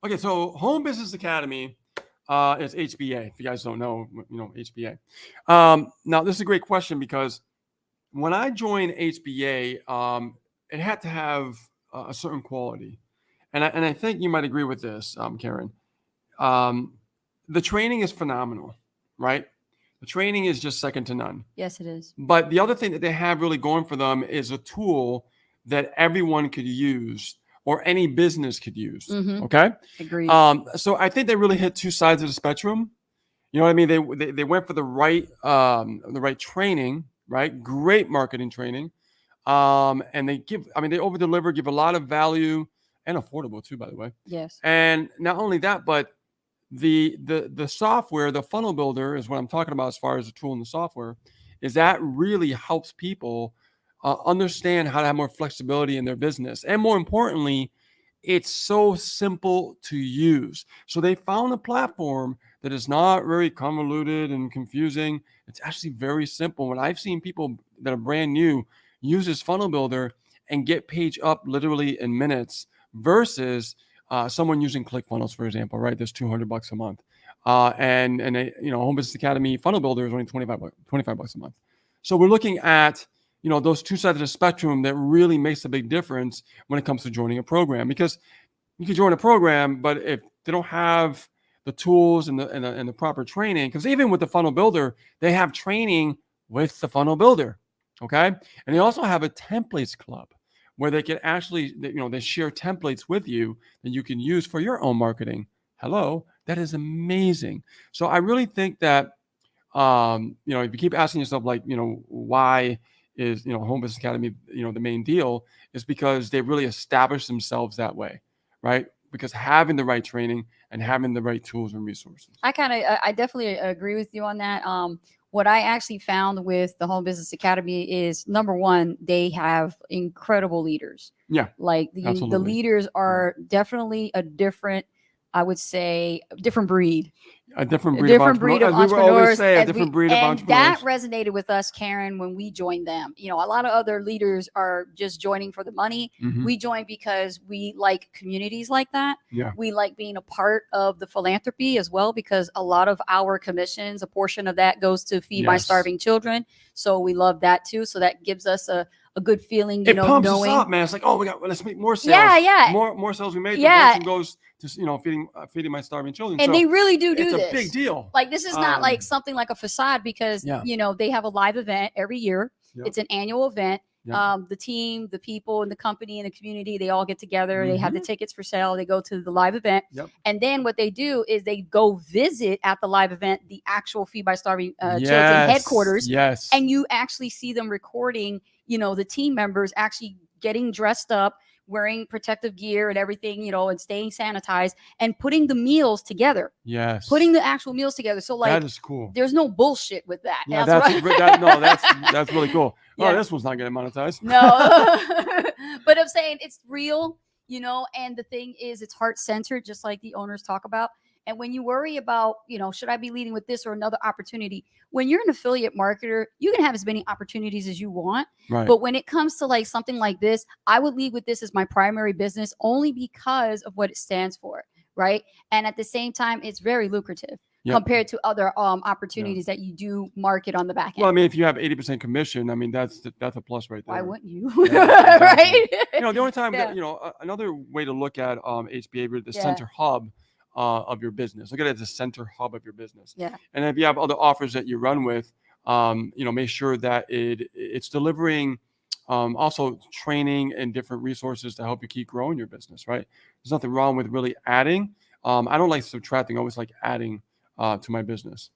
Okay, so Home Business Academy is HBA. If you guys don't know, HBA. Now, this is a great question because when I joined HBA, it had to have a certain quality, and I think you might agree with this, Karen. Um, the training is phenomenal, right? The training is just second to none. Yes, it is. But the other thing that they have really going for them is a tool that everyone could use or any business could use. Mm-hmm. Okay. Agreed. So I think they really hit two sides of the spectrum. You know what I mean? They went for the right training, right? Great marketing training. And they over deliver, give a lot of value and affordable too, by the way. Yes. And not only that, but the software, the funnel builder is what I'm talking about as far as the tool and the software, is that really helps people understand how to have more flexibility in their business. And more importantly, it's so simple to use. So they found a platform that is not very convoluted and confusing. It's actually very simple. When I've seen people that are brand new use this funnel builder and get page up literally in minutes versus someone using ClickFunnels, for example, right? That's $200 a month. And Home Business Academy funnel builder is only $25 a month. So we're looking at, those two sides of the spectrum that really makes a big difference when it comes to joining a program, because you can join a program, but if they don't have the tools and the proper training, because even with the funnel builder, they have training with the funnel builder. Okay. And they also have a templates club where they can actually, they share templates with you that you can use for your own marketing. Hello, that is amazing. So I really think that, if you keep asking yourself, like, why is, Home Business Academy, the main deal, is because they really established themselves that way, right? Because having the right training and having the right tools and resources. I definitely agree with you on that. What I actually found with the Home Business Academy is, number one, they have incredible leaders. Yeah. Like the leaders are definitely a different, I would say, different breed. A different breed of entrepreneurs. We always say a different breed of entrepreneurs. And that resonated with us, Karen, when we joined them. A lot of other leaders are just joining for the money. Mm-hmm. We joined because we like communities like that. Yeah. We like being a part of the philanthropy as well, because a lot of our commissions, a portion of that goes to feed my starving children. So we love that too. So that gives us a good feeling, it pumps us up, man. It's like, let's make more sales. Yeah. More sales we made. Yeah. The goes to, feeding my starving children. And so they really do this. It's a big deal. Like, this is not like something like a facade, because, they have a live event every year. Yep. It's an annual event. Yep. The team, the people in the company and the community, they all get together. Mm-hmm. They have the tickets for sale. They go to the live event. Yep. And then what they do is they go visit at the live event the actual Feed by Starving Children headquarters. Yes. And you actually see them recording, the team members actually getting dressed up, wearing protective gear and everything, and staying sanitized and putting the meals together. Yes. Putting the actual meals together. So, like, that is cool. There's no bullshit with that. Yeah, that's really cool. Yeah. Oh, this one's not getting monetized. No. But I'm saying it's real, and the thing is, it's heart-centered, just like the owners talk about. And when you worry about, should I be leading with this or another opportunity? When you're an affiliate marketer, you can have as many opportunities as you want. Right. But when it comes to like something like this, I would lead with this as my primary business, only because of what it stands for. Right. And at the same time, it's very lucrative. Yep. Compared to other opportunities that you do market on the back end. Well, I mean, if you have 80% commission, I mean, that's a plus right there. Why wouldn't you? Yeah, exactly. Right? The only time that, another way to look at HBA, the center hub of your business. Look at it as a center hub of your business. Yeah. And if you have other offers that you run with, make sure that it's delivering also training and different resources to help you keep growing your business, right? There's nothing wrong with really adding. I don't like subtracting. I always like adding to my business.